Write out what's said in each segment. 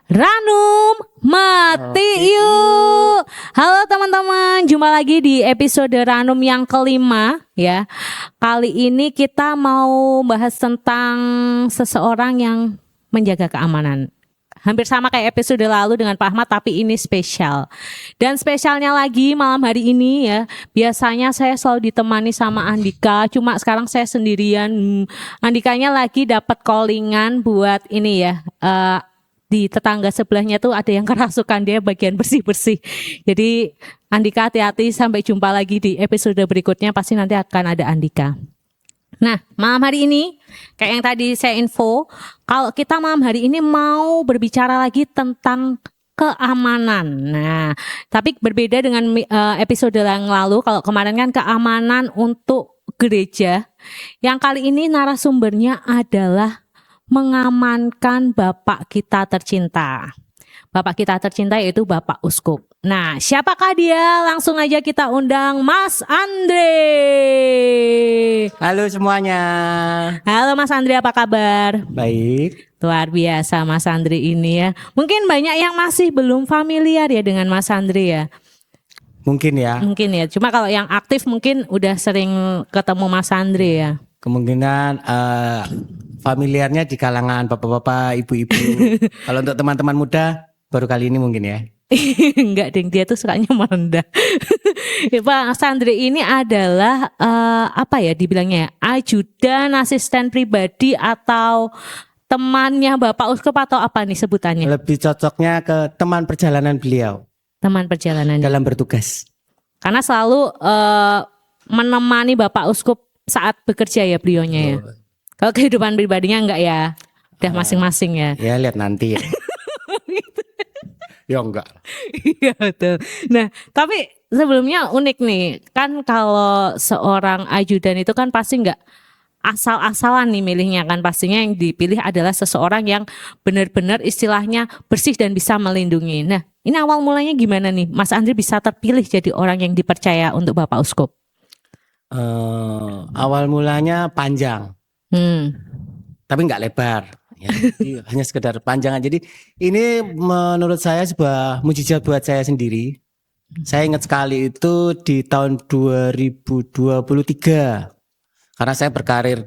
Ranum mati yuk. Halo teman-teman, jumpa lagi di episode Ranum yang kelima ya. Kali ini kita mau bahas tentang seseorang yang menjaga keamanan. Hampir sama kayak episode lalu dengan Pak Ahmad, tapi ini spesial. Dan spesialnya lagi malam hari ini ya. Biasanya saya selalu ditemani sama Andika, cuma sekarang saya sendirian. Andikanya lagi dapat callingan buat ini ya. Di tetangga sebelahnya tuh ada yang kerasukan, dia bagian bersih-bersih. Jadi Andika hati-hati, sampai jumpa lagi di episode berikutnya, pasti nanti akan ada Andika. Nah, malam hari ini kayak yang tadi saya info, kalau kita malam hari ini mau berbicara lagi tentang keamanan. Nah, tapi berbeda dengan episode yang lalu. Kalau kemarin kan keamanan untuk gereja, yang kali ini narasumbernya adalah mengamankan Bapak kita tercinta. Bapak kita tercinta yaitu Bapak Uskup. Nah, siapakah dia? Langsung aja kita undang Mas Andre. Halo semuanya. Halo Mas Andre, apa kabar? Baik. Luar biasa Mas Andre ini ya. Mungkin banyak yang masih belum familiar ya dengan Mas Andre ya. Mungkin ya. Mungkin ya. Cuma kalau yang aktif mungkin udah sering ketemu Mas Andre ya. Kemungkinan familiarnya di kalangan bapak-bapak, ibu-ibu. Kalau untuk teman-teman muda baru kali ini mungkin ya. Enggak ding, dia tuh sukanya merendah. Pak Andre ini adalah apa ya dibilangnya ya, ajudan, asisten pribadi atau temannya Bapak Uskup atau apa nih sebutannya? Lebih cocoknya ke teman perjalanan beliau. Teman perjalanan dalam bertugas. Karena selalu menemani Bapak Uskup saat bekerja ya beliaunya ya. Kalau kehidupan pribadinya enggak ya, udah masing-masing ya. Ya lihat nanti ya. Ya enggak. Iya betul. Nah, tapi sebelumnya unik nih, kan kalau seorang ajudan itu kan pasti enggak asal-asalan nih milihnya kan, pastinya yang dipilih adalah seseorang yang benar-benar istilahnya bersih dan bisa melindungi. Nah, ini awal mulanya gimana nih Mas Andre bisa terpilih jadi orang yang dipercaya untuk Bapak Uskup? Awal mulanya panjang. Tapi enggak lebar. Ya, hanya sekedar panjang. Jadi ini menurut saya sebuah mujizat buat saya sendiri. Saya ingat sekali itu di tahun 2023. Karena saya berkarir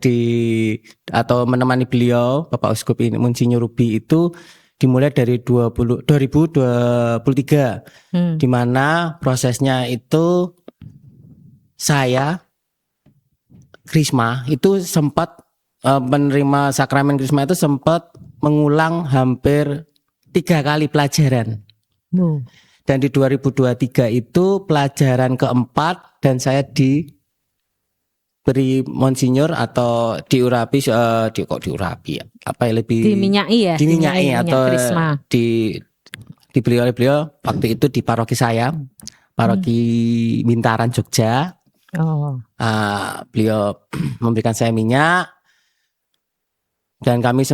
atau menemani beliau Bapak Uskup ini Monsinyur Ruby itu dimulai dari 2023. Di mana prosesnya itu saya Krisma itu sempat menerima sakramen Krisma itu sempat mengulang hampir 3 kali pelajaran. Dan di 2023 itu pelajaran keempat dan saya diberi Monsinyur atau diurapi apa ya, lebih diminyai atau Krisma. dibeli oleh beliau waktu itu di paroki saya, paroki Bintaran Jogja. Beliau memberikan saya minyak dan kami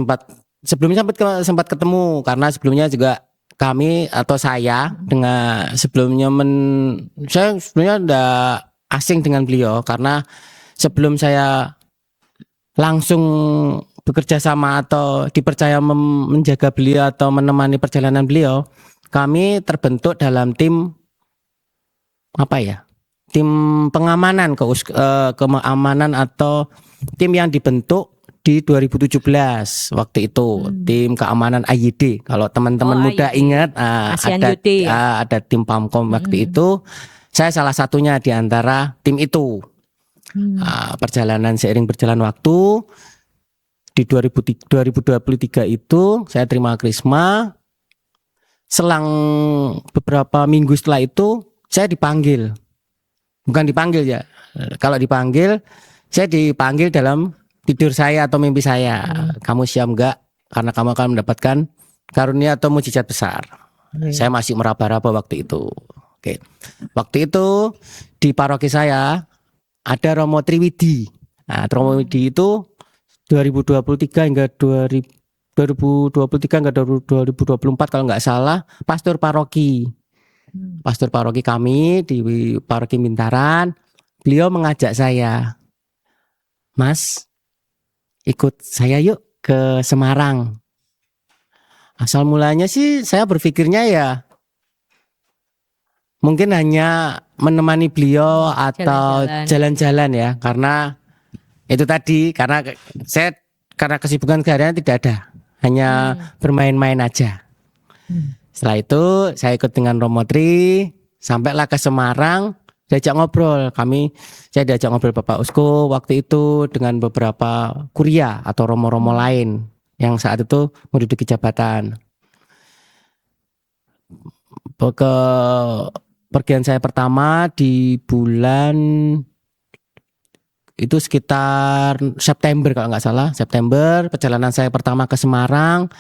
sebelumnya sempat ketemu karena sebelumnya juga kami atau saya dengan saya sebelumnya udah asing dengan beliau karena sebelum saya langsung bekerja sama atau dipercaya menjaga beliau atau menemani perjalanan beliau, kami terbentuk dalam tim tim pengamanan keamanan atau tim yang dibentuk di 2017 waktu itu, tim keamanan AYD. Kalau teman-teman muda ingat ada tim Pamkom waktu itu. Saya salah satunya di antara tim itu. Seiring berjalan waktu di 2023 itu saya terima Krisma. Selang beberapa minggu setelah itu saya dipanggil. Bukan dipanggil ya. Kalau dipanggil, saya dipanggil dalam tidur saya atau mimpi saya. Kamu siap enggak? Karena kamu akan mendapatkan karunia atau mujizat besar. Saya masih meraba-raba waktu itu. Oke. Waktu itu di paroki saya ada Romo Triwidi. Nah, Romo Triwidi itu 2023 hingga 2024 kalau nggak salah pastor paroki. Pastor paroki kami di paroki Bintaran. Beliau mengajak saya, Mas, ikut saya yuk ke Semarang. Asal mulanya sih saya berpikirnya ya mungkin hanya menemani beliau atau Jalan-jalan. jalan-jalan ya, karena itu tadi karena kesibukan seharian tidak ada, hanya bermain-main aja. Setelah itu saya ikut dengan Romo Tri sampailah ke Semarang, diajak ngobrol. Saya diajak ngobrol Bapak Uskup waktu itu dengan beberapa kuria atau romo-romo lain yang saat itu menduduki jabatan. Ke pergian saya pertama di bulan itu sekitar September kalau nggak salah, September perjalanan saya pertama ke Semarang.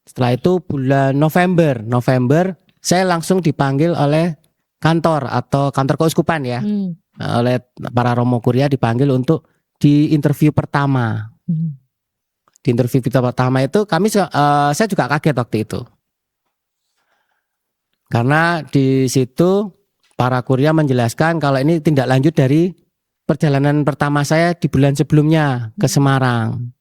Setelah itu bulan November saya langsung dipanggil oleh kantor keuskupan ya, oleh para romo kuria dipanggil untuk di interview pertama. Di interview pertama itu saya juga kaget waktu itu. Karena di situ para kuria menjelaskan kalau ini tindak lanjut dari perjalanan pertama saya di bulan sebelumnya ke Semarang.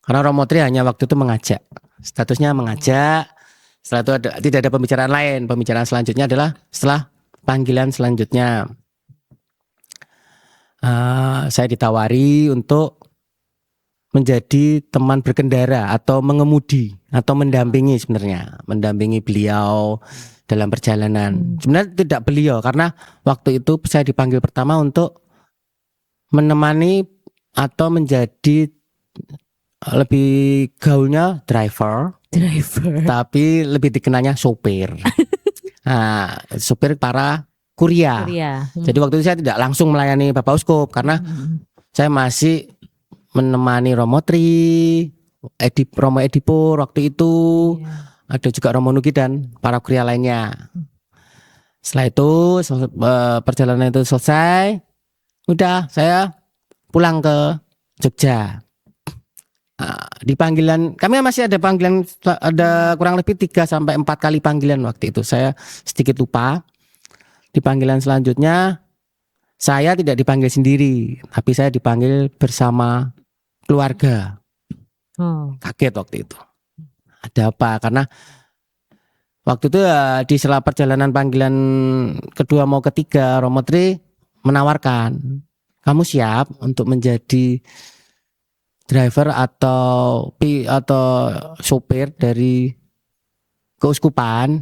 Karena Romo Tri hanya waktu itu mengajak, statusnya mengajak. Setelah itu tidak ada pembicaraan lain. Pembicaraan selanjutnya adalah setelah panggilan selanjutnya. Saya ditawari untuk menjadi teman berkendara atau mengemudi atau mendampingi beliau dalam perjalanan. Sebenarnya tidak beliau, karena waktu itu saya dipanggil pertama untuk menemani atau menjadi lebih gaulnya driver, tapi lebih dikenalnya sopir. Sopir para kuria. Jadi waktu itu saya tidak langsung melayani Bapak Uskup karena saya masih menemani Romo Tri, Romo Edipur waktu itu, ada juga Romo Nugi dan para kuria lainnya. Setelah itu perjalanan itu selesai, udah saya pulang ke Jogja. Di panggilan kami masih ada panggilan, ada kurang lebih 3-4 kali panggilan waktu itu. Saya sedikit lupa. Di panggilan selanjutnya saya tidak dipanggil sendiri, tapi saya dipanggil bersama keluarga. Kaget waktu itu. Ada apa? Karena waktu itu di sela perjalanan panggilan kedua mau ketiga, Romo Tri menawarkan, kamu siap untuk menjadi driver atau sopir dari keuskupan?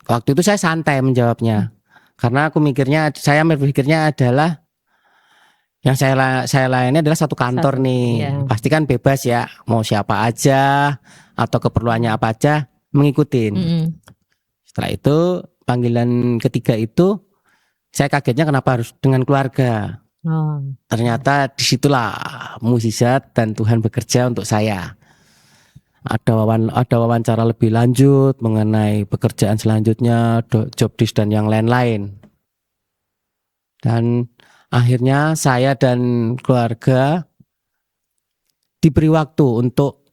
Waktu itu saya santai menjawabnya, karena saya berpikirnya adalah yang saya layani adalah satu kantor nih, pasti kan bebas ya, mau siapa aja atau keperluannya apa aja mengikutin. Setelah itu panggilan ketiga itu saya kagetnya kenapa harus dengan keluarga. Ternyata disitulah mukjizat dan Tuhan bekerja untuk saya. Ada wawancara lebih lanjut mengenai pekerjaan selanjutnya, job desk dan yang lain-lain. Dan akhirnya saya dan keluarga diberi waktu untuk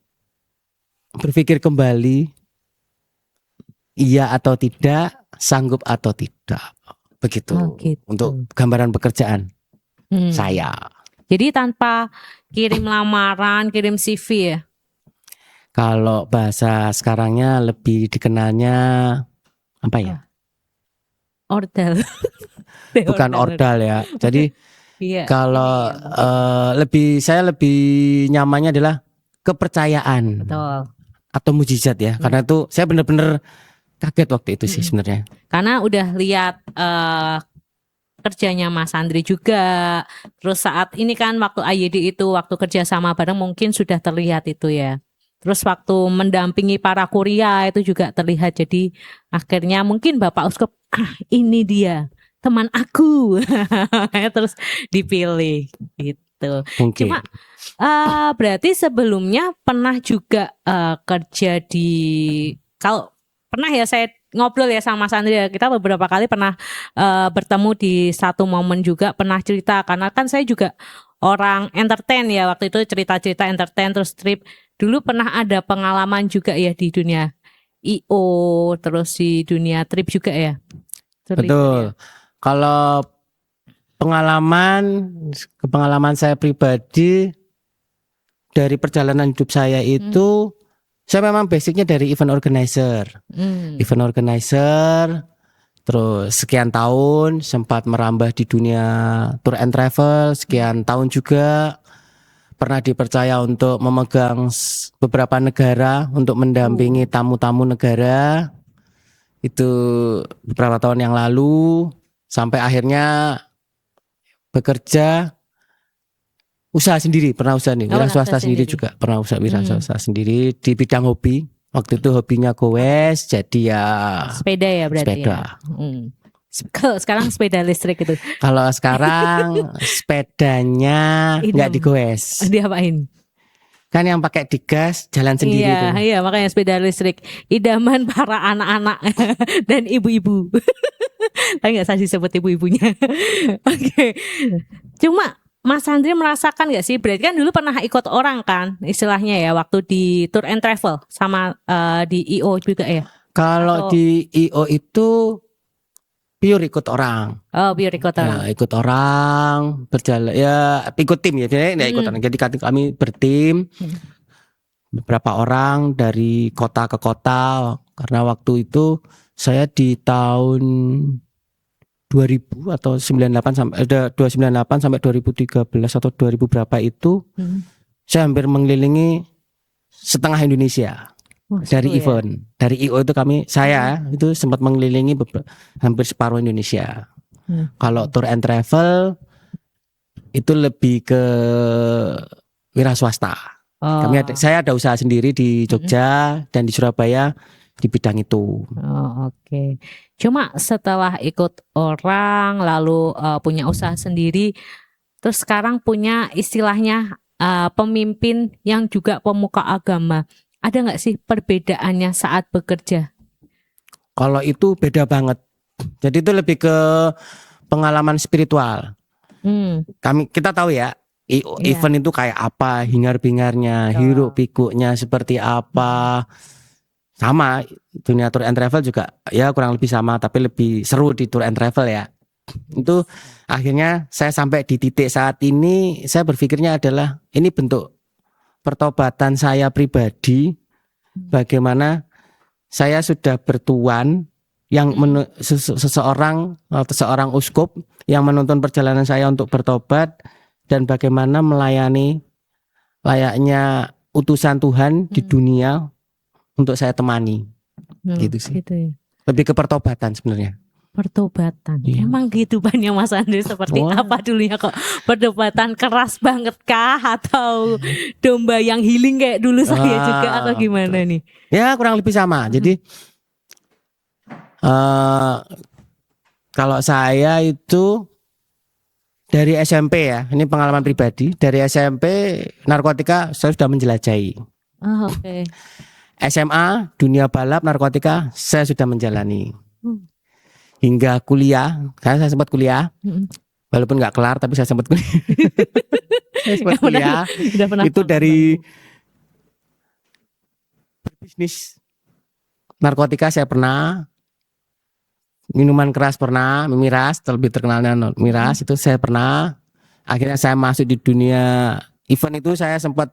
berpikir kembali, iya atau tidak, sanggup atau tidak. Begitu. Untuk gambaran pekerjaan saya. Jadi tanpa kirim lamaran, kirim CV ya? Kalau bahasa sekarangnya lebih dikenalnya apa ya? Ordal. Bukan ordal ya. Jadi kalau saya lebih nyamannya adalah kepercayaan. Betul. Atau mujizat ya. Karena itu saya benar-benar kaget waktu itu sih sebenarnya. Karena udah lihat kerjanya Mas Andri juga. Terus saat ini kan waktu AYD itu, waktu kerja sama bareng mungkin sudah terlihat itu ya. Terus waktu mendampingi para kuria itu juga terlihat. Jadi akhirnya mungkin Bapak Uskup, ini dia teman aku. Terus dipilih gitu. Mungkin. Cuma berarti sebelumnya pernah juga kerja di, kalau pernah ya saya ngobrol ya sama Mas Andri, kita beberapa kali pernah bertemu di satu momen juga, pernah cerita, karena kan saya juga orang entertain ya, waktu itu cerita-cerita entertain terus trip. Dulu pernah ada pengalaman juga ya di dunia IO, terus di dunia trip juga ya. Betul. Kalau pengalaman saya pribadi dari perjalanan hidup saya itu saya memang basicnya dari event organizer. Event organizer, terus sekian tahun sempat merambah di dunia tour and travel, sekian tahun juga pernah dipercaya untuk memegang beberapa negara untuk mendampingi tamu-tamu negara. Itu beberapa tahun yang lalu sampai akhirnya bekerja usaha sendiri, pernah usaha nih, wira swasta sendiri juga, pernah usaha wira swasta sendiri di bidang hobi. Waktu itu hobinya goes, jadi ya sepeda ya berarti. sepeda. Kalau sekarang sepeda listrik itu. Kalau sekarang sepedanya nggak digoes. Diapain? Kan yang pakai digas jalan sendiri itu. Iya, makanya sepeda listrik idaman para anak-anak dan ibu-ibu. Tapi nggak usah disebut ibu-ibunya. Oke. Cuma Mas Andri merasakan nggak sih? Berarti kan dulu pernah ikut orang kan, istilahnya ya, waktu di tour and travel sama di IO juga ya. Kalau di IO itu pure ikut orang. Oh, pure ikut orang. Ya, ikut orang berjalan ya, ikut tim ya, jadi ikut orang. Jadi kami bertim beberapa orang dari kota ke kota, karena waktu itu saya di tahun 2000 atau 98 sampai 298 sampai 2013 atau 2000 berapa itu saya hampir mengelilingi setengah Indonesia. Dari event, dari IO itu saya itu sempat mengelilingi hampir separuh Indonesia. Kalau tour and travel itu lebih ke wira swasta. Saya ada usaha sendiri di Jogja dan di Surabaya di bidang itu. Oke. Cuma setelah ikut orang lalu punya usaha sendiri, terus sekarang punya istilahnya pemimpin yang juga pemuka agama. Ada nggak sih perbedaannya saat bekerja? Kalau itu beda banget. Jadi itu lebih ke pengalaman spiritual. Kita tahu ya, event itu kayak apa, hingar-bingarnya, hiruk pikuknya seperti apa. Sama, dunia tour and travel juga ya kurang lebih sama, tapi lebih seru di tour and travel ya. Itu akhirnya saya sampai di titik saat ini, saya berpikirnya adalah ini bentuk pertobatan saya pribadi, bagaimana saya sudah bertuan yang seseorang atau seorang uskup yang menuntun perjalanan saya untuk bertobat dan bagaimana melayani layaknya utusan Tuhan di dunia untuk saya temani. Gitu sih. Gitu ya. Lebih ke pertobatan sebenarnya. Pertobatan. Emang kehidupannya Mas Andri seperti apa dulunya kok? Perdebatan keras banget kah atau domba yang healing kayak dulu saya juga atau gimana nih? Ya kurang lebih sama. Jadi kalau saya itu dari SMP ya, ini pengalaman pribadi. Dari SMP narkotika saya sudah menjelajahi. Oke. SMA dunia balap narkotika saya sudah menjalani. Hingga kuliah, saya sempat kuliah, walaupun nggak kelar, tapi saya sempat kuliah. Saya sempat kuliah. Itu dari bisnis narkotika saya pernah, minuman keras pernah, miras, terlebih terkenalnya miras itu saya pernah. Akhirnya saya masuk di dunia event itu saya sempat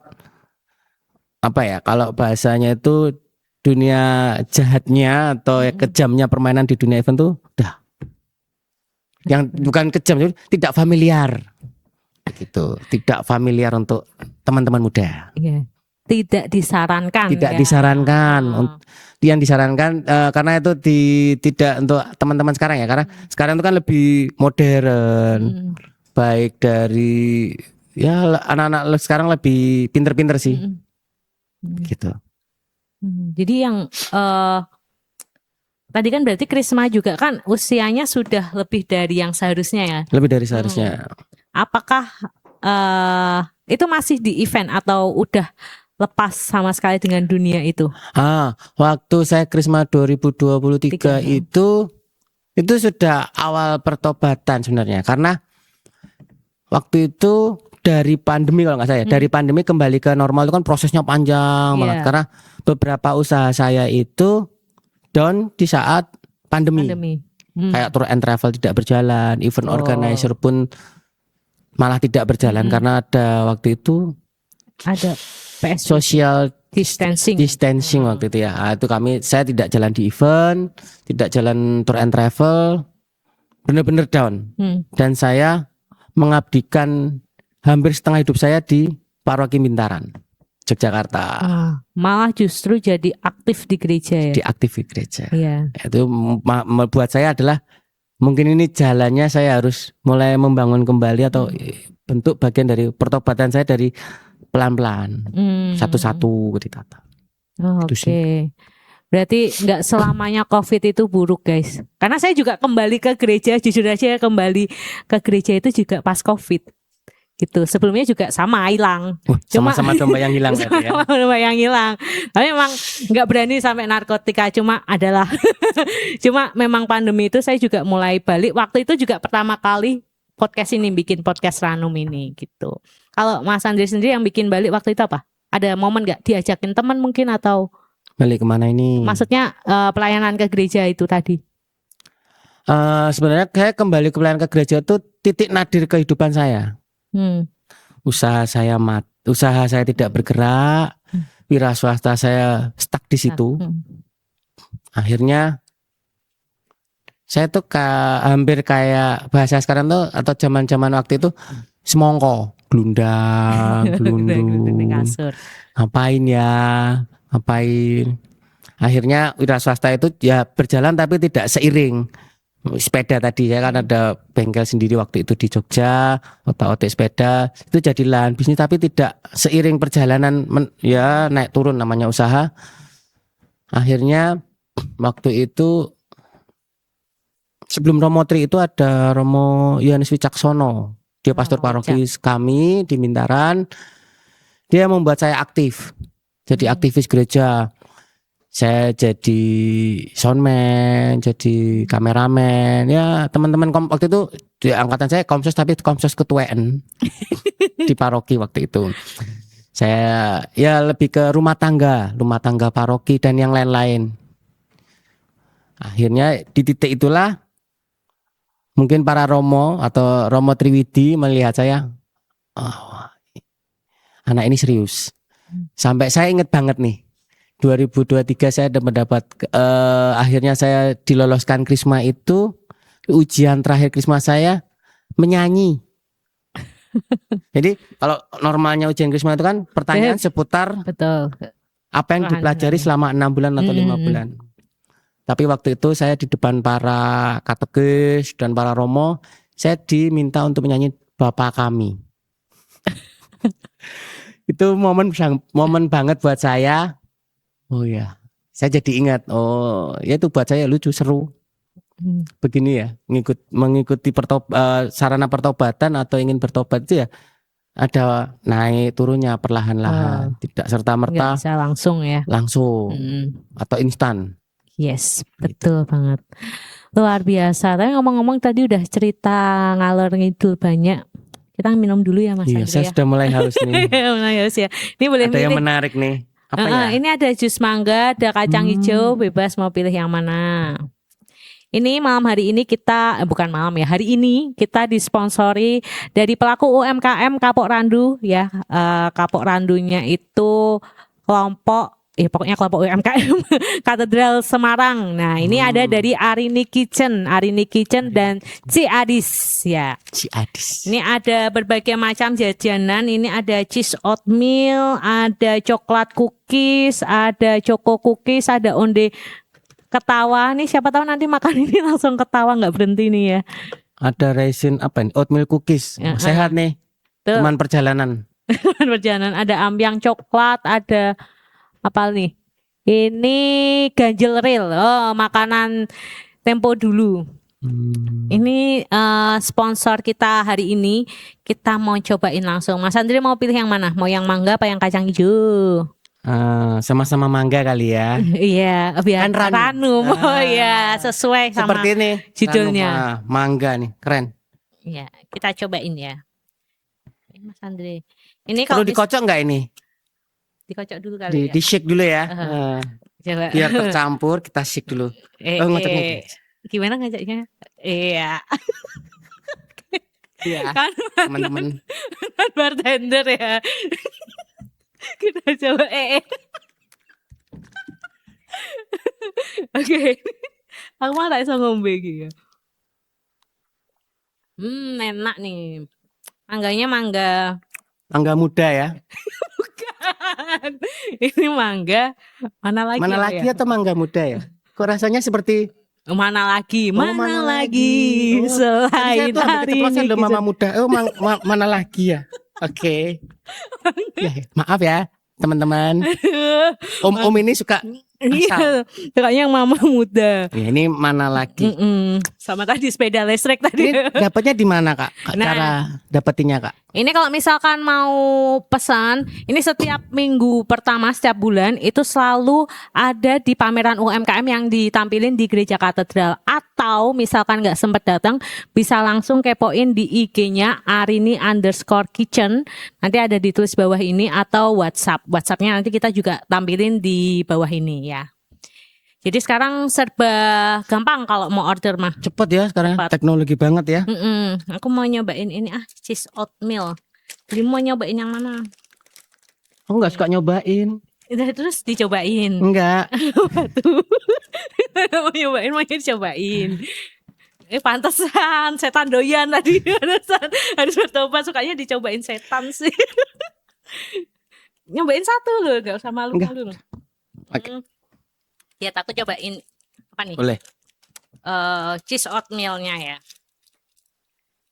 apa ya? Kalau bahasanya itu dunia jahatnya atau kejamnya permainan di dunia event tuh udah yang bukan kejam, tidak familiar gitu, tidak familiar untuk teman-teman muda. Iya. Tidak disarankan. Tidak disarankan. Yang disarankan karena itu tidak untuk teman-teman sekarang ya, karena sekarang itu kan lebih modern, baik dari ya anak-anak sekarang lebih pinter-pinter sih, gitu. Jadi yang tadi kan berarti Krisma juga kan usianya sudah lebih dari yang seharusnya ya? Lebih dari seharusnya. Apakah itu masih di event atau udah lepas sama sekali dengan dunia itu? Waktu saya Krisma 2023 itu sudah awal pertobatan sebenarnya, karena waktu itu dari pandemi kalau nggak saya, dari pandemi kembali ke normal itu kan prosesnya panjang banget, karena beberapa usaha saya itu down di saat pandemi. Kayak tour and travel tidak berjalan, event organizer pun malah tidak berjalan karena ada waktu itu ada PSBB social distancing. waktu itu ya. Itu saya tidak jalan di event, tidak jalan tour and travel, benar-benar down. Dan saya mengabdikan hampir setengah hidup saya di Paroki Bintaran, Yogyakarta. Malah justru jadi aktif di gereja ya. Di aktif di gereja. Iya. Itu buat saya adalah mungkin ini jalannya saya harus mulai membangun kembali atau bentuk bagian dari pertobatan saya dari pelan-pelan, satu-satu ditata. Oke. Berarti nggak selamanya COVID itu buruk guys. Karena saya juga kembali ke gereja, jujur aja kembali ke gereja itu juga pas COVID. Gitu. Sebelumnya juga sama hilang. Sama-sama domba yang hilang tadi ya. Sama domba yang hilang. Tapi memang nggak berani sampai narkotika, cuma adalah cuma memang pandemi itu saya juga mulai balik. Waktu itu juga pertama kali bikin podcast Ranum ini gitu. Kalau Mas Andre sendiri yang bikin balik waktu itu apa? Ada momen nggak diajakin teman mungkin atau balik kemana ini? Maksudnya pelayanan ke gereja itu tadi? Sebenarnya saya kembali ke pelayanan ke gereja itu titik nadir kehidupan saya. Usaha saya tidak bergerak, wira swasta saya stuck di situ. Akhirnya saya tuh hampir kayak bahasa sekarang tuh atau zaman-zaman waktu itu semongko, glundung. Ngapain. Akhirnya wira swasta itu ya berjalan tapi tidak seiring. Sepeda tadi ya kan ada bengkel sendiri waktu itu di Jogja, otak-otak sepeda itu jadi lahan bisnis tapi tidak seiring perjalanan ya naik turun namanya usaha. Akhirnya waktu itu sebelum Romo Tri itu ada Romo Yohanes Wicaksono, dia pastor paroki kami di Bintaran. Dia membuat saya aktif, jadi aktivis gereja. Saya jadi soundman, jadi kameramen. Ya teman-teman waktu itu di angkatan saya komsos tapi komsos ketuaan di paroki waktu itu. Saya ya lebih ke rumah tangga paroki dan yang lain-lain. Akhirnya di titik itulah mungkin para Romo atau Romo Triwidi melihat saya, anak ini serius. Sampai saya ingat banget nih. 2023 saya mendapat akhirnya saya diloloskan Krisma itu, ujian terakhir Krisma saya menyanyi. Jadi kalau normalnya ujian Krisma itu kan pertanyaan seputar apa yang dipelajari selama 6 bulan atau 5 bulan. Tapi waktu itu saya di depan para katekis dan para romo, saya diminta untuk menyanyi Bapa Kami. Itu momen banget buat saya. Oh ya, saya jadi ingat. Oh, ya itu buat saya lucu, seru. Begini ya, mengikuti sarana pertobatan atau ingin bertobat itu ya ada naik turunnya perlahan-lahan, tidak serta-merta. Nggak bisa langsung ya. Langsung atau instan. Yes, betul banget. Luar biasa. Tapi ngomong-ngomong tadi udah cerita ngalor ngidul banyak. Kita minum dulu ya Mas Andre. Iya, saya sudah mulai haus nih. Mulai haus ya. Ini boleh ada milih. Yang menarik nih. Apa ya? Ini ada jus mangga, ada kacang hijau, bebas mau pilih yang mana. Ini malam hari ini kita, bukan malam ya, hari ini kita disponsori dari pelaku UMKM Kapok Randu ya. Kapok Randunya itu kelompok kelompok UMKM Katedral Semarang. Nah ini ada dari Arini Kitchen dan Ciadis ya. Ciadis. Ini ada berbagai macam jajanan. Ini ada cheese oatmeal, ada coklat cookies, ada choco cookies, ada onde ketawa. Nih siapa tahu nanti makan ini langsung ketawa nggak berhenti nih ya. Ada raisin apa nih? Oatmeal cookies. Sehat nih. Teman perjalanan. Perjalanan ada ampiang coklat, ada apa nih? Ini ganjel real. Oh, makanan tempo dulu. Ini sponsor kita hari ini. Kita mau cobain langsung. Mas Andre mau pilih yang mana? Mau yang mangga apa yang kacang hijau? Sama-sama mangga kali ya. Iya, biar Ranum. Oh iya, sesuai sama seperti ini judulnya. Mangga nih, keren. Iya, kita cobain ya. Ini Mas Andre. Ini perlu dikocok nggak ini? Dikocok dulu kali ya. Di shake dulu ya. Coba. Biar tercampur, kita shake dulu. Ngocok. Gimana ngajaknya? Iya. Iya. Kan teman-teman bartender ya. Kita coba Oke. Aku mah tak iso ngombe iki ya. Enak nih. Mangganya mangga. Mangga muda ya. Bukan. Ini mangga. Mana lagi? Mana apa lagi ya? atau mangga muda ya? Kok rasanya seperti Mana lagi? oh, Mana lagi? Oh, tadi saya Selain tuh hampir hari keceplosan ini. loh mama muda. Oh, mana lagi ya? Oke. Ya, maaf ya, teman-teman. Om ini suka Iya, kayaknya yang mama muda. ya, ini mana lagi? Sama tadi sepeda listrik tadi. Ini dapatnya di mana, Kak? Nah. Cara dapetinnya, Kak? Ini kalau misalkan mau pesan, ini setiap minggu pertama setiap bulan itu selalu ada di pameran UMKM yang ditampilin di Gereja Katedral. Atau misalkan nggak sempet datang, bisa langsung kepoin di IG-nya arini_kitchen. Nanti ada ditulis bawah ini atau WhatsApp-nya nanti kita juga tampilin di bawah ini ya. Jadi sekarang serba gampang kalau mau order mah. Cepet ya sekarang, Cepat. teknologi banget ya. Aku mau nyobain ini cheese oatmeal. Jadi mau nyobain yang mana? Aku nggak suka nyobain. Terus dicobain. Enggak. Mau nyobain, mau dicobain. Pantesan setan doyan tadi. Harus bertobat, sukanya dicobain setan sih. Nyobain satu loh, gak usah malu-malu. Oke. Ya aku cobain apa nih? Boleh. Cheese oatmeal-nya ya.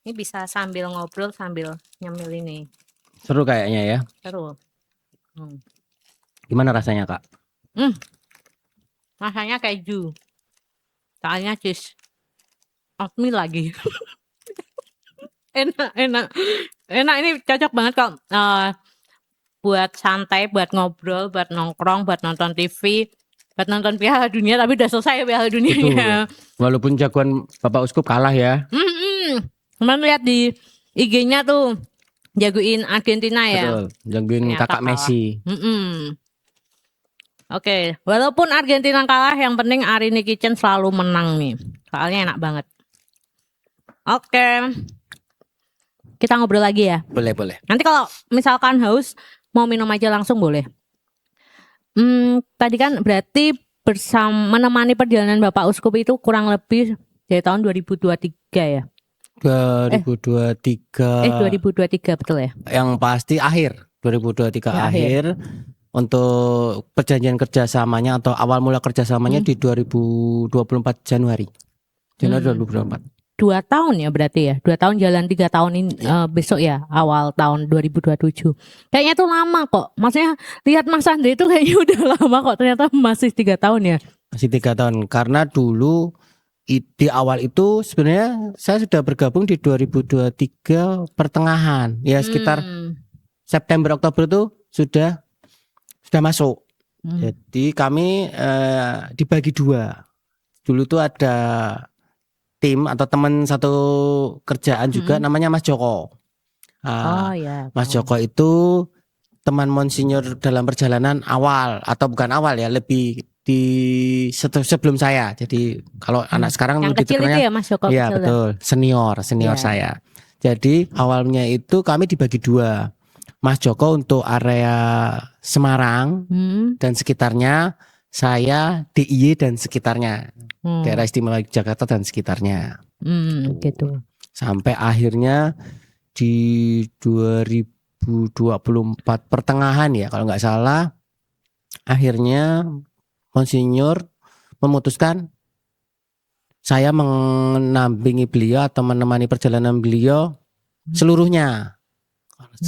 Ini bisa sambil ngobrol sambil nyemil ini. Seru kayaknya ya. Seru. Gimana rasanya, Kak? Rasanya keju. Soalnya cheese oatmeal lagi. Enak ini cocok banget kok buat santai, buat ngobrol, buat nongkrong, buat nonton TV, buat nonton Piala Dunia. Tapi udah selesai Piala Dunianya. Walaupun jagoan Bapak Uskup kalah ya. Kemarin lihat di IG-nya tuh jagoin Argentina ya. Betul. Jagoin Ternyata kakak kalah. Messi. Oke, walaupun Argentina kalah, yang penting Arini Kitchen selalu menang nih. Soalnya enak banget. Oke. Kita ngobrol lagi ya. Boleh. Nanti kalau misalkan haus mau minum aja langsung boleh. Tadi kan berarti menemani perjalanan Bapak Uskup itu kurang lebih dari tahun 2023 ya. 2023. 2023 betul ya. Yang pasti akhir 2023 Ya, akhir. Untuk perjanjian kerjasamanya atau awal mula kerjasamanya di 2024 Januari. Januari 2024. 2 tahun ya berarti ya. 2 tahun jalan 3 tahun ini besok ya, awal tahun 2027. Kayaknya tuh lama kok. Maksudnya lihat Mas Andre itu kayaknya udah lama kok. Ternyata masih 3 tahun ya. Masih 3 tahun. Karena dulu di awal itu sebenarnya saya sudah bergabung di 2023 pertengahan. Ya sekitar September Oktober itu sudah masuk. Jadi kami dibagi 2. Dulu tuh ada tim atau teman satu kerjaan juga namanya Mas Joko. Ya. Mas Joko itu teman Monsinyur dalam perjalanan awal atau bukan awal ya, lebih di sebelum saya. Jadi kalau anak sekarang yang lebih kecil itu ya Mas Joko. ya betul, senior Ya. saya. Jadi awalnya itu kami dibagi 2. Mas Joko untuk area Semarang dan sekitarnya, saya DIY dan sekitarnya, daerah istimewa Jakarta dan sekitarnya. Gitu. Sampai akhirnya di 2024 pertengahan ya kalau nggak salah, akhirnya Monsinyur memutuskan saya menampingi beliau atau menemani perjalanan beliau seluruhnya.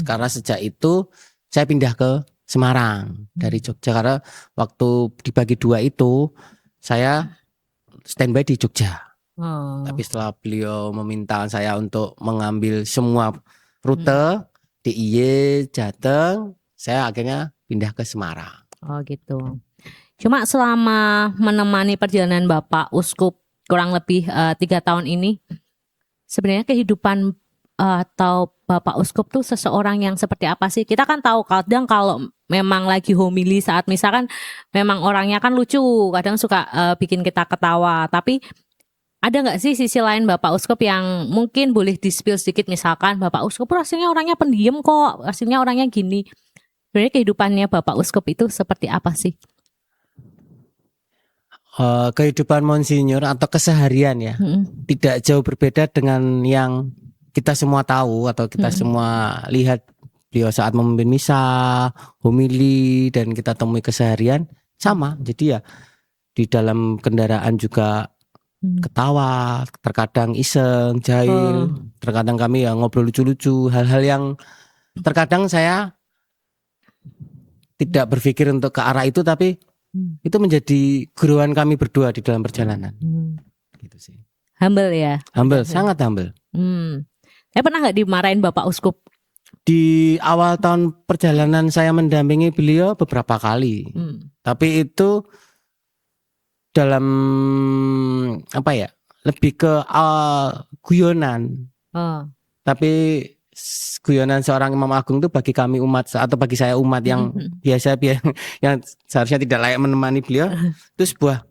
Karena sejak itu saya pindah ke Semarang dari Jogja, karena waktu dibagi 2 itu saya standby di Jogja. Tapi setelah beliau meminta saya untuk mengambil semua rute DIY Jateng, saya akhirnya pindah ke Semarang. Oh gitu. Cuma selama menemani perjalanan Bapak Uskup kurang lebih 3 tahun ini, sebenarnya kehidupan atau Bapak Uskup tuh seseorang yang seperti apa sih? Kita kan tahu kadang kalau memang lagi homili saat misalkan memang orangnya kan lucu, kadang suka bikin kita ketawa. Tapi ada nggak sih sisi lain Bapak Uskup yang mungkin boleh di-spill sedikit, misalkan Bapak Uskup aslinya orangnya pendiam kok, aslinya orangnya gini. Sebenarnya kehidupannya Bapak Uskup itu seperti apa sih? Kehidupan Monsinyur atau keseharian ya, tidak jauh berbeda dengan yang kita semua tahu atau kita semua lihat beliau saat memimpin misa, homili, dan kita temui keseharian sama. Jadi ya di dalam kendaraan juga ketawa, terkadang iseng, jahil, terkadang kami ya ngobrol lucu-lucu, hal-hal yang terkadang saya tidak berpikir untuk ke arah itu, tapi itu menjadi guruan kami berdua di dalam perjalanan. Gitu sih. Humble ya. Humble, sangat humble. Saya pernah nggak dimarahin Bapak Uskup? Di awal tahun perjalanan saya mendampingi beliau beberapa kali, tapi itu dalam apa ya, lebih ke guyonan. Tapi guyonan seorang imam agung itu bagi kami umat atau bagi saya umat yang biasa yang seharusnya tidak layak menemani beliau itu sebuah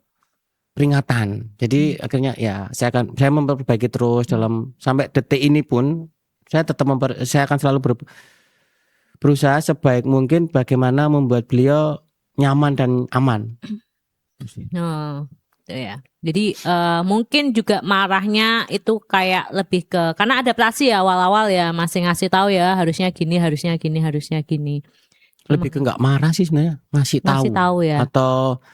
peringatan. Jadi akhirnya ya saya memperbaiki terus dalam sampai detik ini pun saya tetap saya akan selalu berusaha sebaik mungkin bagaimana membuat beliau nyaman dan aman. Ya. Jadi mungkin juga marahnya itu kayak lebih ke karena adaptasi ya awal-awal ya, masih ngasih tahu ya harusnya gini, harusnya gini, harusnya gini. Lebih ke nggak marah sih sebenarnya, ngasih tahu ya. Atau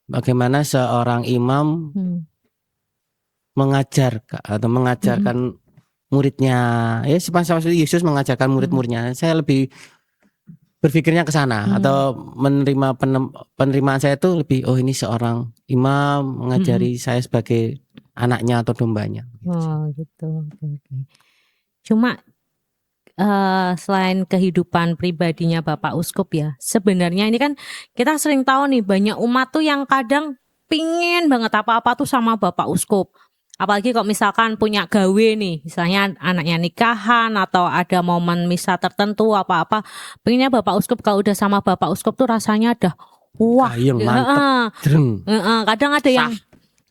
bagaimana seorang imam mengajarkan muridnya, ya seperti Yesus mengajarkan murid-muridnya. Saya lebih berpikirnya ke sana atau menerima penerimaan saya itu lebih ini seorang imam mengajari saya sebagai anaknya atau dombanya. Gitu. Cuma selain kehidupan pribadinya Bapak Uskup ya, sebenarnya ini kan kita sering tahu nih banyak umat tuh yang kadang pingin banget apa-apa tuh sama Bapak Uskup. Apalagi kok misalkan punya gawe nih, misalnya anaknya nikahan atau ada momen misa tertentu apa-apa, pengennya Bapak Uskup kalau udah sama Bapak Uskup tuh rasanya ada wah, kadang ada yang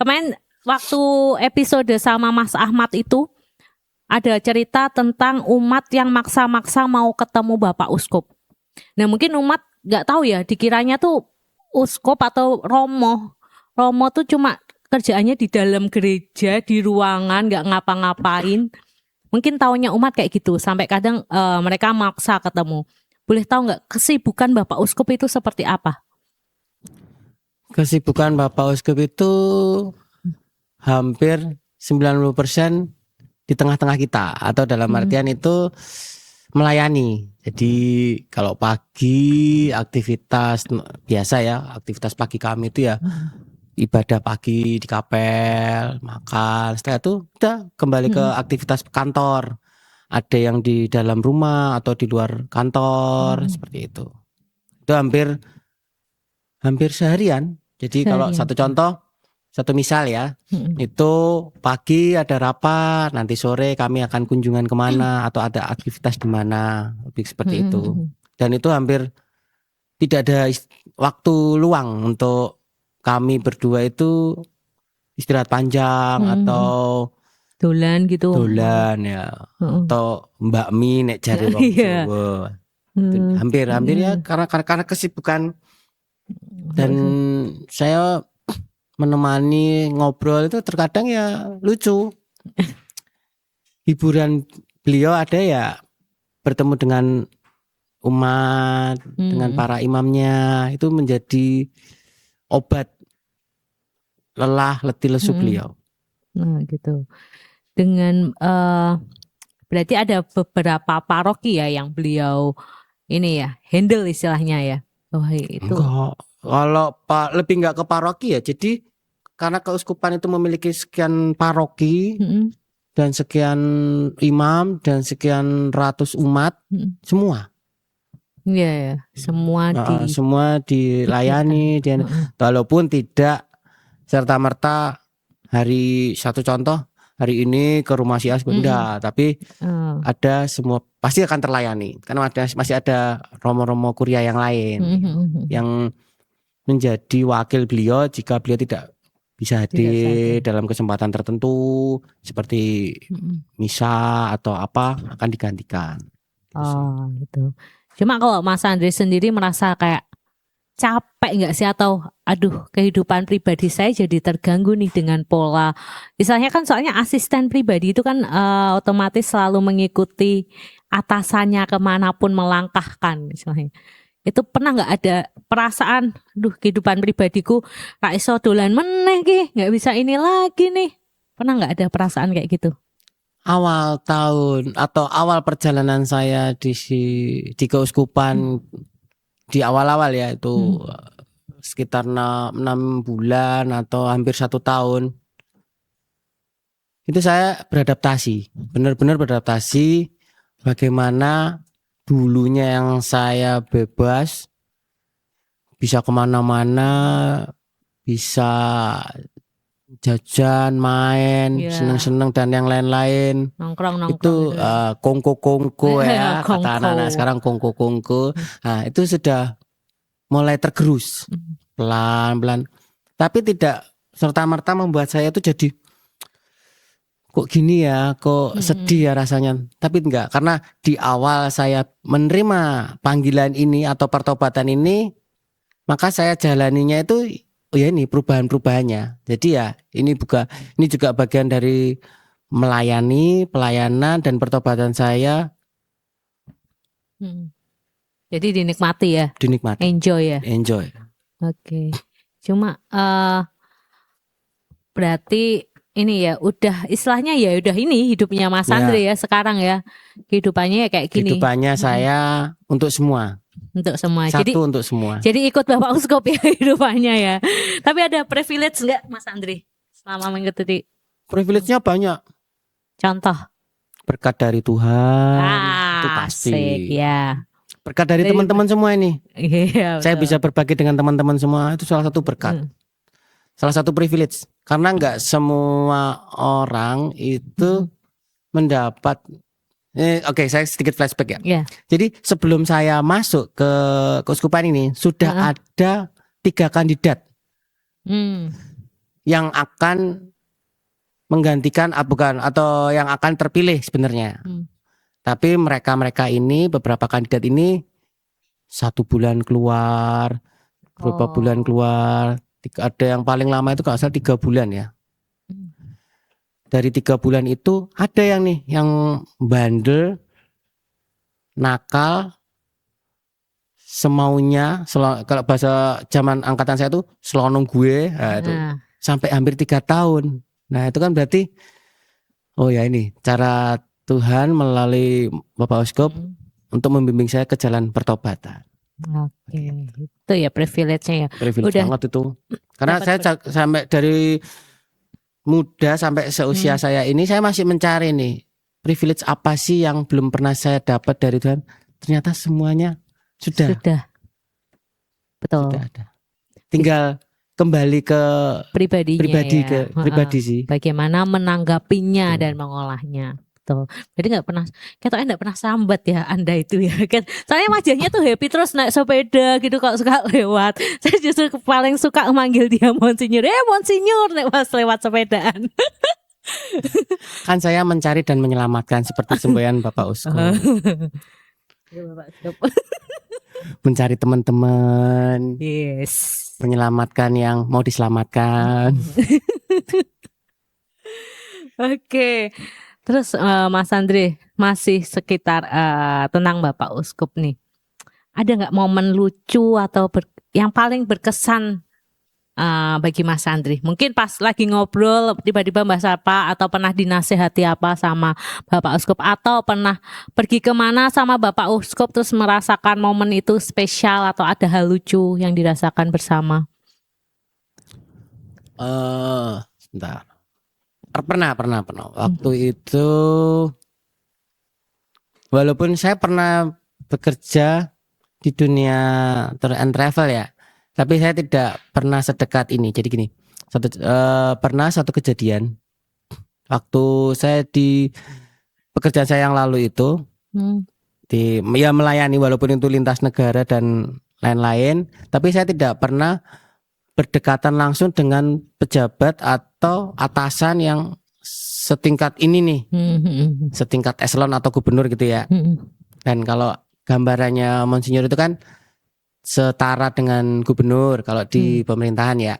kemarin waktu episode sama Mas Ahmad itu ada cerita tentang umat yang maksa-maksa mau ketemu Bapak Uskup. Nah mungkin umat nggak tahu ya, dikiranya tuh uskup atau romo tuh cuma kerjaannya di dalam gereja, di ruangan, nggak ngapa-ngapain. Mungkin taunya umat kayak gitu, sampai kadang mereka maksa ketemu. Boleh tahu nggak kesibukan Bapak Uskup itu seperti apa? Kesibukan Bapak Uskup itu hampir 90% di tengah-tengah kita, atau dalam artian itu melayani. Jadi kalau pagi aktivitas biasa ya, aktivitas pagi kami itu ya ibadah pagi di kapel, makan, setelah itu udah kembali ke aktivitas kantor. Ada yang di dalam rumah atau di luar kantor, seperti itu. Itu hampir seharian. Jadi kalau satu misal ya, itu pagi ada rapat, nanti sore kami akan kunjungan kemana atau ada aktivitas di mana, lebih seperti itu. Dan itu hampir tidak ada waktu luang untuk kami berdua itu istirahat panjang atau dolan gitu. Dolan ya. Atau Mbak Mi nek jare wong Jawa. Hampir ya karena kesibukan dan saya menemani ngobrol itu terkadang ya lucu. Hiburan beliau ada ya bertemu dengan umat, dengan para imamnya, itu menjadi obat lelah, letih lesu beliau. Nah gitu. Dengan berarti ada beberapa paroki ya yang beliau ini ya handle istilahnya ya. Itu. Enggak. Kalau lebih enggak ke paroki ya. Jadi karena keuskupan itu memiliki sekian paroki dan sekian imam dan sekian ratus umat, semua. Iya, semua dilayani dan walaupun tidak serta-merta satu contoh hari ini ke rumah si As benda, tapi ada semua pasti akan terlayani karena masih ada romo-romo kuria yang lain yang menjadi wakil beliau jika beliau tidak bisa hadir dalam kesempatan tertentu seperti misa atau apa akan digantikan. Gitu. Cuma kalau Mas Andre sendiri merasa kayak capek nggak sih, atau aduh kehidupan pribadi saya jadi terganggu nih dengan pola, misalnya kan soalnya asisten pribadi itu kan otomatis selalu mengikuti atasannya kemanapun melangkahkan misalnya. Itu pernah nggak ada perasaan, duh kehidupan pribadiku gak iso dolan meneh ki, nggak bisa ini lagi nih, pernah nggak ada perasaan kayak gitu? Awal tahun atau awal perjalanan saya di keuskupan di awal-awal ya itu sekitar 6 bulan atau hampir 1 tahun itu saya beradaptasi, benar-benar beradaptasi. Bagaimana dulunya yang saya bebas, bisa kemana-mana, bisa jajan, main, Iya. seneng-seneng dan yang lain-lain. Nongkrong Itu kongko-kongko ya, kata Kongko. anak-anak sekarang kongko-kongko. Nah, itu sudah mulai tergerus pelan-pelan. Tapi tidak serta-merta membuat saya itu jadi kok gini ya, kok sedih ya rasanya. Tapi enggak, karena di awal saya menerima panggilan ini atau pertobatan ini, maka saya jalaninya itu ya ini perubahan-perubahannya. Jadi ya ini juga bagian dari melayani, pelayanan dan pertobatan saya. Jadi dinikmati ya, Dinikmati, enjoy ya. enjoy. Oke. Cuma berarti ini ya udah istilahnya ya udah ini hidupnya Mas Ya. Andre ya sekarang ya. Kehidupannya ya kayak gini. Kehidupannya saya untuk semua. Untuk semua. Satu untuk semua. Jadi ikut Bapak Uskup ya kehidupannya ya. Tapi ada privilege enggak Mas Andre selama mengikuti? Privilege-nya banyak. Contoh. Berkat dari Tuhan. Itu pasti. Asik ya. Berkat dari teman-teman semua ini. Iya. Saya betul. bisa berbagi dengan teman-teman semua, itu salah satu berkat. Salah satu privilege. Karena enggak semua orang itu mendapat. Oke, saya sedikit flashback ya. Iya. Jadi sebelum saya masuk ke keuskupan ini sudah ada 3 kandidat yang akan menggantikan atau yang akan terpilih sebenarnya. Tapi mereka ini, beberapa kandidat ini 1 bulan keluar, beberapa bulan keluar. Ada yang paling lama itu kalau salah 3 bulan ya. Dari 3 bulan itu ada yang nih yang bandel, nakal, semaunya, kalau bahasa zaman angkatan saya tuh selonong gue, itu sampai hampir 3 tahun. Nah itu kan berarti, oh ya ini cara Tuhan melalui Bapak Uskup untuk membimbing saya ke jalan pertobatan. Oke, itu ya privilege-nya ya. Privilege Udah. banget itu. Karena saya sampai dari muda sampai seusia saya ini, saya masih mencari nih privilege apa sih yang belum pernah saya dapat dari Tuhan. Ternyata semuanya sudah Betul. sudah ada. Tinggal kembali ke Pribadinya ya. pribadi sih. Bagaimana menanggapinya dan mengolahnya. Betul. Jadi nggak pernah sambat ya Anda itu ya kan. Soalnya wajahnya tuh happy terus naik sepeda gitu kalau suka lewat. Saya justru paling suka manggil dia Monsinyur. Monsinyur nek pas lewat sepedaan. Kan saya mencari dan menyelamatkan seperti semboyan Bapak Uskup. Mencari teman-teman. Yes. Menyelamatkan yang mau diselamatkan. Oke. Terus Mas Andre masih sekitar tentang Bapak Uskup nih. Ada nggak momen lucu atau yang paling berkesan bagi Mas Andre? Mungkin pas lagi ngobrol tiba-tiba bahas apa, atau pernah dinasehati apa sama Bapak Uskup, atau pernah pergi kemana sama Bapak Uskup terus merasakan momen itu spesial, atau ada hal lucu yang dirasakan bersama? Sebentar. Pernah. Waktu itu, walaupun saya pernah bekerja di dunia tour and travel ya, tapi saya tidak pernah sedekat ini. Jadi gini, pernah satu kejadian waktu saya di pekerjaan saya yang lalu itu, melayani walaupun itu lintas negara dan lain-lain, tapi saya tidak pernah berdekatan langsung dengan pejabat atau atasan yang setingkat ini nih, setingkat eselon atau gubernur gitu ya. Dan kalau gambarannya Monsinyur itu kan setara dengan gubernur kalau di pemerintahan ya.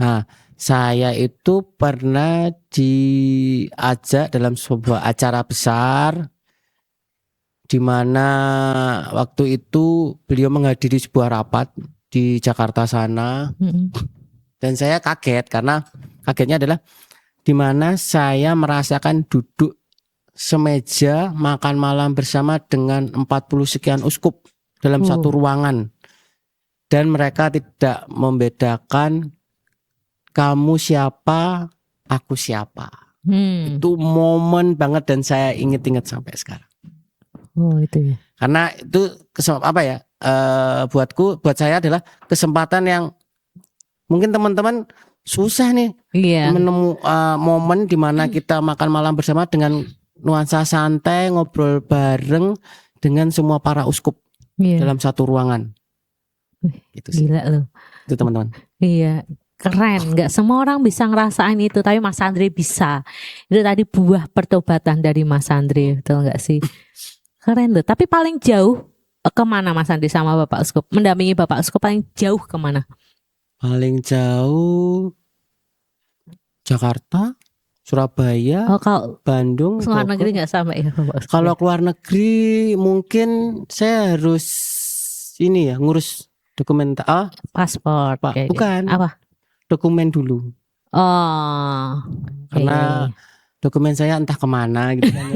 Nah, saya itu pernah diajak dalam sebuah acara besar di mana waktu itu beliau menghadiri sebuah rapat di Jakarta sana. Dan saya kaget karena kagetnya adalah di mana saya merasakan duduk semeja makan malam bersama dengan 40 sekian uskup dalam satu ruangan. Dan mereka tidak membedakan kamu siapa, aku siapa. Itu momen banget dan saya inget-inget sampai sekarang. Oh itu ya. Karena itu buat saya adalah kesempatan yang mungkin teman-teman susah nih menemukan momen di mana kita makan malam bersama dengan nuansa santai, ngobrol bareng dengan semua para uskup dalam satu ruangan. Gitu sih. Gila loh. Itu teman-teman. Iya, keren. Nggak semua orang bisa ngerasain itu, tapi Mas Andre bisa. Itu tadi buah pertobatan dari Mas Andre, betul nggak sih? Keren loh. Tapi paling jauh kemana Mas Andre sama Bapak Uskup? Mendampingi Bapak Uskup paling jauh kemana? Paling jauh Jakarta, Surabaya, kalau Bandung, luar negeri nggak sampai ya Bapak Uskup? Kalau keluar negeri mungkin saya harus ini ya ngurus dokumen paspor. Pak, bukan. Apa? Dokumen dulu. Oh. Karena dokumen saya entah kemana gitu kan.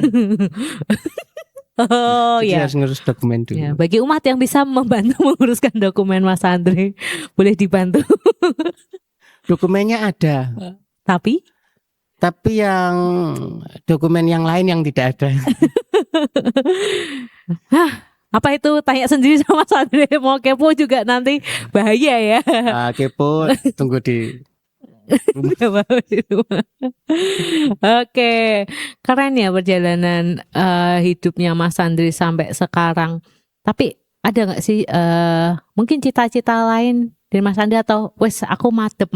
Oh jadi ya. harus ngurus dokumen dulu. Ya, bagi umat yang bisa membantu menguruskan dokumen Mas Andre, boleh dibantu. Dokumennya ada. Tapi yang dokumen yang lain yang tidak ada. Apa itu? Tanya sendiri sama Mas Andre. Mau kepo juga nanti bahaya ya. Kepo tunggu di rumah. Oke, keren ya perjalanan hidupnya Mas Andre sampai sekarang. Tapi ada nggak sih mungkin cita-cita lain dari Mas Andre atau wes aku mantep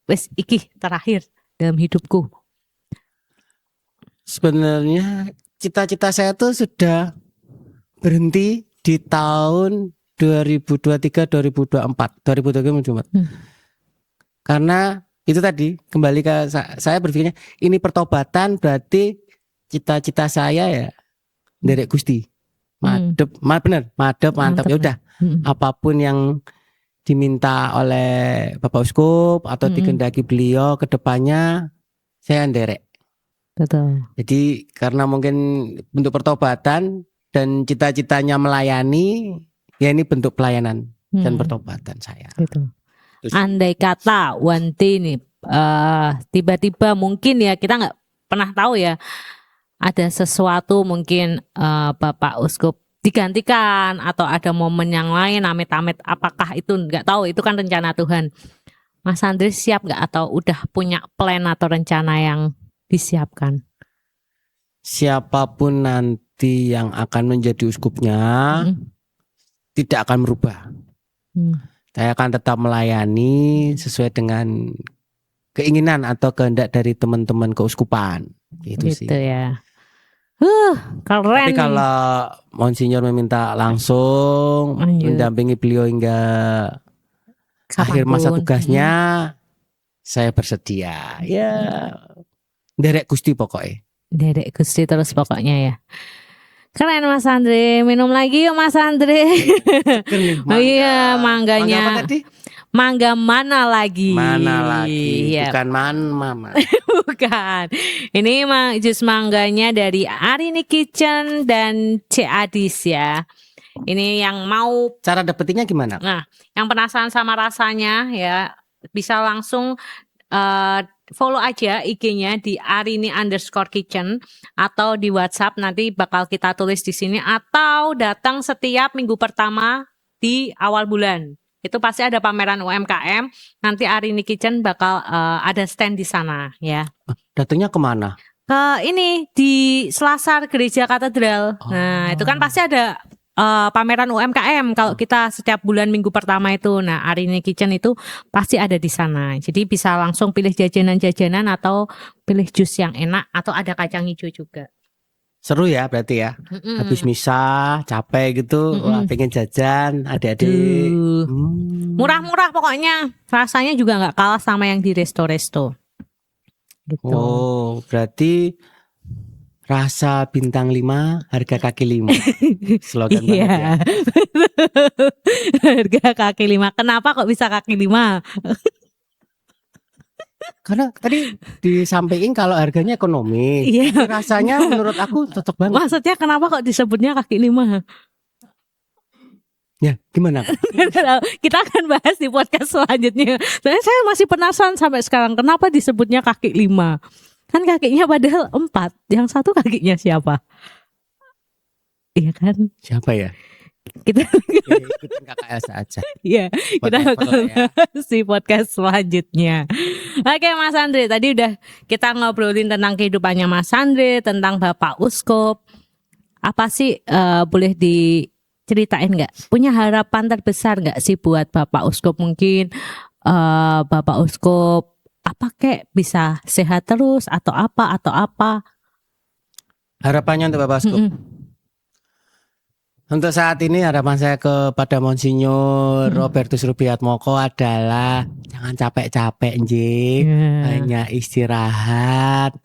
wes iki terakhir dalam hidupku? Sebenarnya cita-cita saya tuh sudah berhenti di tahun 2023 2024. Karena itu tadi kembali ke saya berpikirnya ini pertobatan berarti cita-cita saya ya derek Gusti. Madep mantap ya udah. Apapun yang diminta oleh Bapak Uskup atau dikehendaki beliau ke depannya saya nderek. Betul. Jadi karena mungkin bentuk pertobatan dan cita-citanya melayani, ya ini bentuk pelayanan dan pertobatan saya. Gitu. Andai kata Wanti nih tiba-tiba mungkin ya kita nggak pernah tahu ya ada sesuatu mungkin Bapak Uskup digantikan atau ada momen yang lain amit-amit apakah itu nggak tahu itu kan rencana Tuhan. Mas Andre siap nggak atau udah punya plan atau rencana yang disiapkan? Siapapun nanti yang akan menjadi uskupnya tidak akan merubah. Saya akan tetap melayani sesuai dengan keinginan atau kehendak dari teman-teman keuskupan. Gitu sih. Ya. Keren. Tapi kalau Monsinyur meminta langsung mendampingi beliau hingga akhir masa tugasnya, saya bersedia. Ya, derek Gusti pokoknya. Derek Gusti terus pokoknya ya. Keren Mas Andre, minum lagi yuk Mas Andre. Oh iya, mangganya. Mangga apa tadi? Mangga mana lagi? Ya. Bukan mama. Bukan. Ini jus mangganya dari Arini Kitchen dan Adis ya. Ini yang mau cara dapetinnya gimana? Nah, yang penasaran sama rasanya ya bisa langsung follow aja IG-nya di arini_kitchen atau di WhatsApp nanti bakal kita tulis di sini atau datang setiap minggu pertama di awal bulan. Itu pasti ada pameran UMKM. Nanti Arini Kitchen bakal ada stand di sana ya. Datangnya kemana? Ke ini di Selasar Gereja Katedral. Nah, itu kan pasti ada pameran UMKM kalau kita setiap bulan minggu pertama itu. Nah, Arini Kitchen itu pasti ada di sana. Jadi bisa langsung pilih jajanan-jajanan atau pilih jus yang enak atau ada kacang hijau juga. Seru ya berarti ya. Habis misa capek gitu, wah pengen jajan adik-adik. Aduh. Murah-murah pokoknya. Rasanya juga nggak kalah sama yang di resto-resto. Gitu. Oh, berarti rasa bintang 5, harga kaki 5. Slogan banget ya. Iya. Harga kaki 5. Kenapa kok bisa kaki 5? Karena tadi disampaikan kalau harganya ekonomis. Iya. Tapi rasanya menurut aku cocok banget. Maksudnya kenapa kok disebutnya kaki 5? Ya, gimana? Kita akan bahas di podcast selanjutnya. Soalnya saya masih penasaran sampai sekarang kenapa disebutnya kaki 5. Kan kakinya padahal 4. Yang satu kakinya siapa? Iya kan? Siapa ya? Kita Ya, ikutin kakak Elsa aja. ya, kita Whatever akan lah ya. bahas di podcast selanjutnya. Oke Mas Andre, tadi udah kita ngobrolin tentang kehidupannya Mas Andre, tentang Bapak Uskup. Apa sih boleh diceritain nggak? Punya harapan terbesar nggak sih buat Bapak Uskup? Mungkin Bapak Uskup apa kek bisa sehat terus atau apa? Harapannya untuk Bapak Uskup. Untuk saat ini harapan saya kepada Monsinyur Robertus Rubiatmoko adalah jangan capek-capek Njing, hanya istirahat.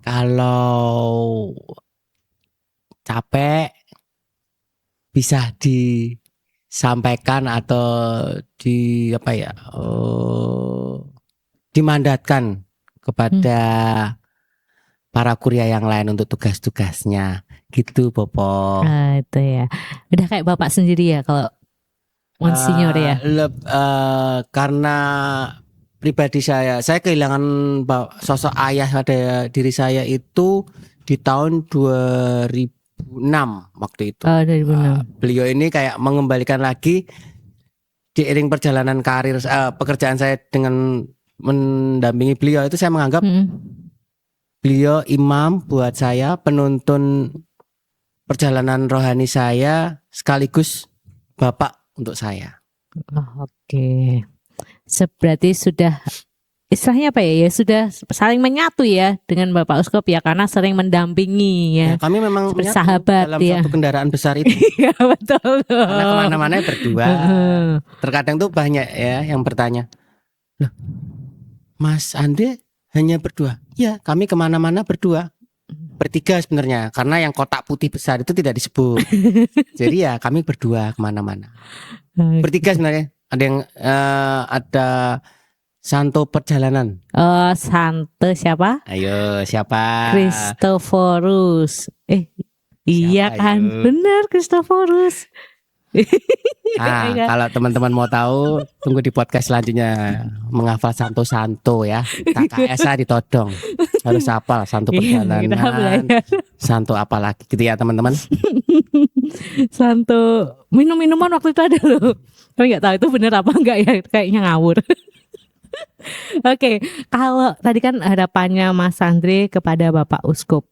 Kalau capek bisa disampaikan atau dimandatkan kepada para kuria yang lain untuk tugas-tugasnya. Gitu Popo. Itu ya. Udah kayak Bapak sendiri ya kalau Monsinyur ya. Karena pribadi saya kehilangan sosok ayah pada diri saya itu di tahun 2006 waktu itu. 2006. Beliau ini kayak mengembalikan lagi diiring perjalanan karir pekerjaan saya dengan mendampingi beliau itu saya menganggap beliau imam buat saya, penuntun perjalanan rohani saya sekaligus bapak untuk saya. Oke. Berarti sudah istilahnya apa ya? Ya sudah saling menyatu ya dengan Bapak Uskup ya karena sering mendampingi ya. Kami memang menyatu bersahabat dalam ya. satu kendaraan besar itu. Iya betul. Karena kemana-mana berdua. Terkadang tuh banyak ya yang bertanya, loh, Mas Andre hanya berdua? Ya, kami kemana-mana berdua. Bertiga sebenarnya, karena yang kotak putih besar itu tidak disebut. Jadi ya kami berdua kemana-mana. Bertiga sebenarnya. Ada yang ada Santo Perjalanan. Santo siapa? Ayo siapa? Kristoforus. Iya Siapa, kan, ayo? benar Kristoforus. Kalau teman-teman mau tahu, tunggu di podcast selanjutnya menghafal Santo ya. Kakak Esa ditodong harus hafal Santo Perjalanan, Santo apa lagi gitu ya teman-teman. Santo minum-minuman waktu itu ada loh. Tapi nggak tahu itu benar apa enggak ya, kayaknya ngawur. Oke, kalau tadi kan harapannya Mas Andre kepada Bapak Uskup.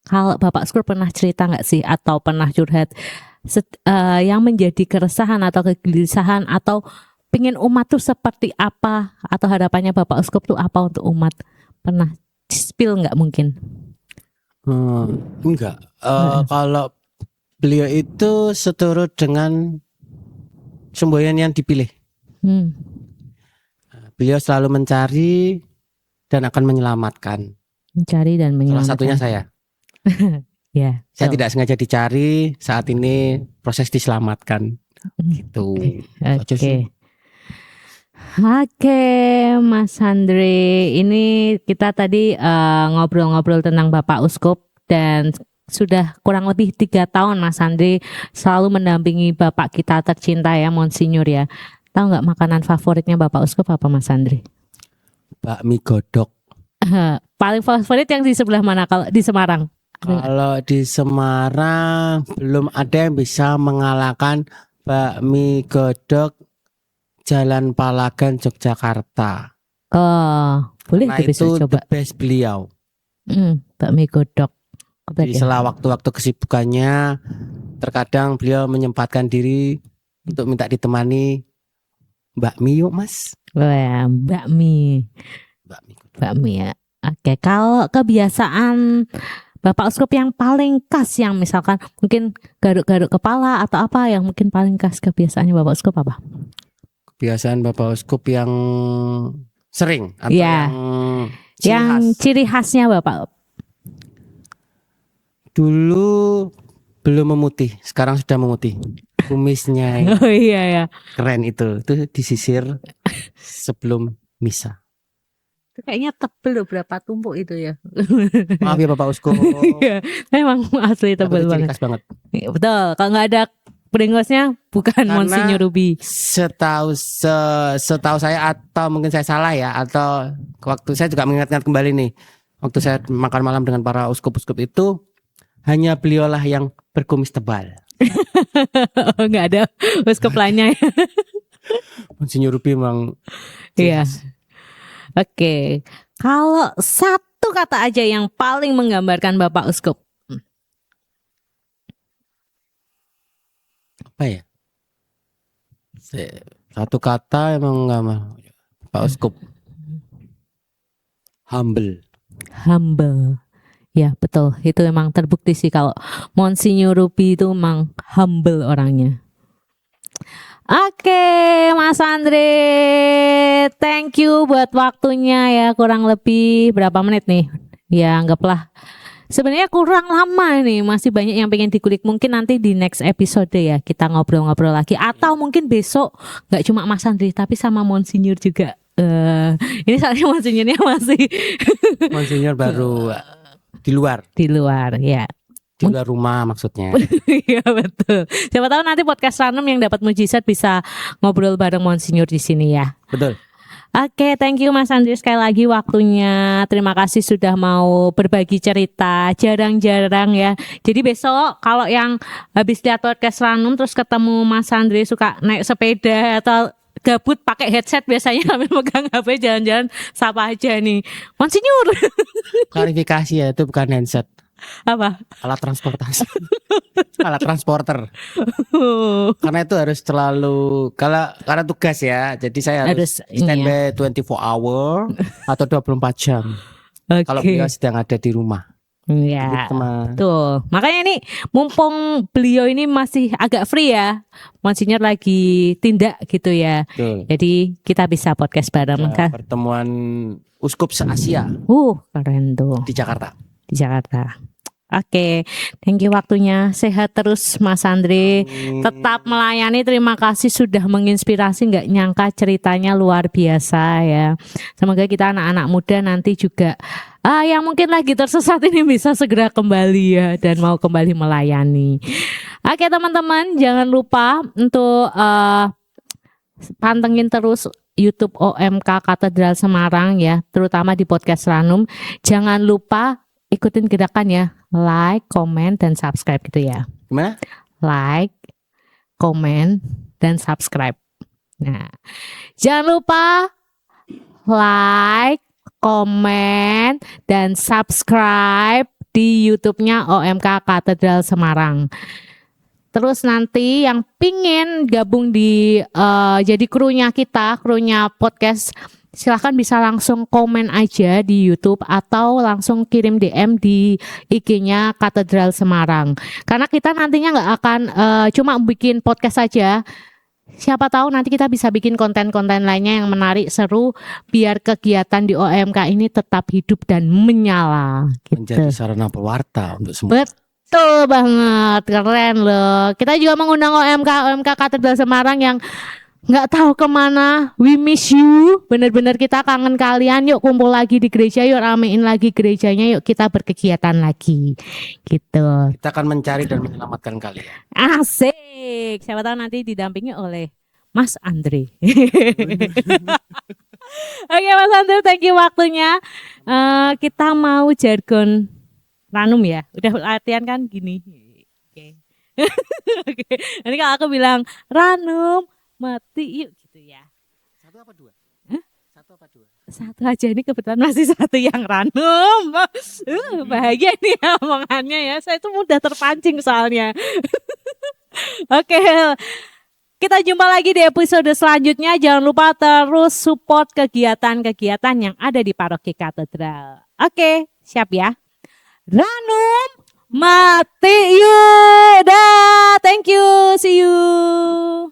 Kalau Bapak Uskup pernah cerita nggak sih atau pernah curhat yang menjadi keresahan atau kegelisahan atau pengen umat tuh seperti apa atau harapannya Bapak Uskup tuh apa untuk umat? Pernah spill nggak mungkin? Enggak. Kalau beliau itu seturut dengan semboyan yang dipilih. Beliau selalu mencari dan akan menyelamatkan. Mencari dan menyelamatkan. Salah satunya saya. Ya. Saya tidak sengaja dicari, saat ini proses diselamatkan. Gitu. Oke, Mas Andre, ini kita tadi ngobrol-ngobrol tentang Bapak Uskup dan sudah kurang lebih 3 tahun Mas Andre selalu mendampingi Bapak kita tercinta ya, Monsinyur ya. Tahu nggak makanan favoritnya Bapak Uskup apa Mas Andre? Bakmi godok. Paling favorit yang di sebelah mana kalau di Semarang? Kalau di Semarang belum ada yang bisa mengalahkan bakmi godok Jalan Palagan Yogyakarta. Boleh Nah, itu coba. The best beliau. Bakmi godok. Di sela waktu-waktu kesibukannya, terkadang beliau menyempatkan diri untuk minta ditemani bakmi yuk Mas. Wah, bakmi ya. Oke, kalau kebiasaan Bapak Uskup yang paling khas, yang misalkan mungkin garuk-garuk kepala atau apa yang mungkin paling khas kebiasaannya Bapak Uskup apa? Kebiasaan Bapak Uskup yang sering atau Iya. yang Yang ciri khasnya Bapak. dulu belum memutih, sekarang sudah memutih. Kumisnya yang Oh iya ya. keren itu disisir sebelum misa. Itu kayaknya tebel loh, berapa tumpuk itu ya. Maaf ya Bapak Uskup. Iya, memang asli Tapi tebel itu ciri banget. khas banget. Iya, betul. Kalau nggak ada brengosnya bukan Karena Monsinyur Ruby. Setahu saya, atau mungkin saya salah ya, atau waktu saya juga mengingat-ingat kembali nih, waktu saya makan malam dengan para uskup-uskup itu, hanya beliaulah yang berkumis tebal. Oh, nggak ada uskup lainnya ya. Monsinyur Ruby memang Iya. Oke. Kalau satu kata aja yang paling menggambarkan Bapak Uskup. apa ya? Satu kata emang nggak mah. Pak Uskup humble. Humble. Ya betul, itu emang terbukti sih kalau Monsinyur Ruby itu emang humble orangnya. Oke, Mas Andre, thank you buat waktunya ya, kurang lebih berapa menit nih? Ya anggaplah sebenarnya kurang lama nih, masih banyak yang pengen dikulik. Mungkin nanti di next episode ya kita ngobrol-ngobrol lagi, atau mungkin besok nggak cuma Mas Andre tapi sama Monsinyur juga. Ini soalnya Monsinyurnya masih Monsinyur baru di luar ya. di luar rumah maksudnya. Iya betul. Siapa tahu nanti podcast Ranum yang dapat mujizat bisa ngobrol bareng Monsinyur di sini ya. Betul. Oke, thank you Mas Andri sekali lagi waktunya. Terima kasih sudah mau berbagi cerita. Jarang-jarang ya. Jadi besok kalau yang habis lihat podcast Ranum terus ketemu Mas Andri suka naik sepeda atau gabut pakai headset biasanya sambil megang HP jalan-jalan, sapa aja nih Monsinyur. Klarifikasi ya, itu bukan handset. Apa? Alat transportasi. Alat transporter. Karena itu harus selalu karena tugas ya. Jadi saya harus standby 24 hour atau 24 jam. Okay. Kalau beliau sedang ada di rumah. Ya, Gitu, tuh. Makanya ini mumpung beliau ini masih agak free ya, Monsinyur lagi tindak gitu ya. Betul. Jadi kita bisa podcast bareng. Pertemuan Uskup se-Asia. Keren tuh. Di Jakarta. Di Jakarta. Oke, thank you waktunya. Sehat terus Mas Andre. Tetap melayani. Terima kasih sudah menginspirasi. Nggak nyangka ceritanya luar biasa ya. Semoga kita anak-anak muda nanti juga yang mungkin lagi tersesat ini bisa segera kembali ya dan mau kembali melayani. Oke teman-teman, jangan lupa untuk pantengin terus YouTube OMK Katedral Semarang ya, terutama di podcast Ranum. Jangan lupa ikutin gerakan ya, like, comment, dan subscribe gitu ya. Gimana? Like, comment, dan subscribe. Nah, jangan lupa like, comment, dan subscribe di YouTube-nya OMK Katedral Semarang. Terus nanti yang pingin gabung di jadi krunya kita, krunya podcast, silahkan bisa langsung komen aja di YouTube atau langsung kirim DM di IG-nya Katedral Semarang. Karena kita nantinya nggak akan cuma bikin podcast saja. Siapa tahu nanti kita bisa bikin konten-konten lainnya yang menarik, seru, biar kegiatan di OMK ini tetap hidup dan menyala. Gitu. Menjadi sarana pewarta untuk semua. Betul banget, keren loh. Kita juga mengundang OMK Katedral Semarang yang nggak tahu kemana. We miss you. Bener-bener kita kangen kalian. Yuk kumpul lagi di gereja. Yuk ramein lagi gerejanya. Yuk kita berkegiatan lagi. Gitu. Kita akan mencari dan menyelamatkan kalian. Asik. Siapa tahu nanti didampingi oleh Mas Andre. Oke Mas Andre, thank you waktunya. Kita mau jargon Ranum ya. Udah latihan kan gini. Oke. Oke. Nanti kalau aku bilang Ranum mati yuk gitu ya. Satu apa dua? Satu apa dua? Satu aja, ini kebetulan masih satu yang Ranum. Bahagia nih omongannya ya. Saya itu mudah terpancing soalnya. Oke. Kita jumpa lagi di episode selanjutnya. Jangan lupa terus support kegiatan-kegiatan yang ada di Paroki Katedral. Oke, siap ya. Ranum mati yuk. Dah, thank you, see you.